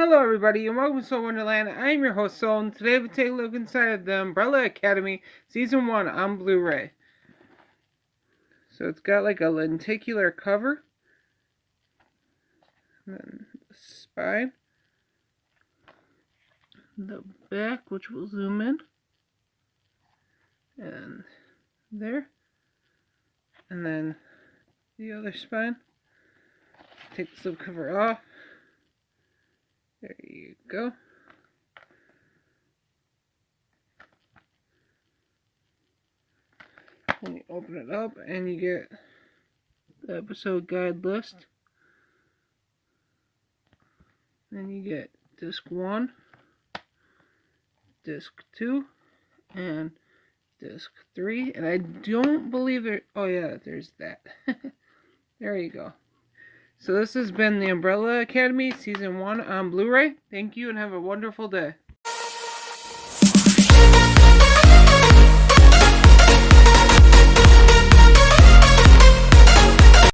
Hello everybody and welcome to Soul Wonderland. I'm your host Soul, and today we take a look inside of the Umbrella Academy Season 1 on Blu-ray. So it's got like a lenticular cover, and then the spine, the back, which will zoom in, and there, and then the other spine. Take the slipcover off. There you go. And you open it up and you get the episode guide list. Then you get disc 1, disc 2, and disc 3. And I don't believe there... Oh yeah, there's that. There you go. So this has been the Umbrella Academy Season 1 on Blu-ray. Thank you and have a wonderful day.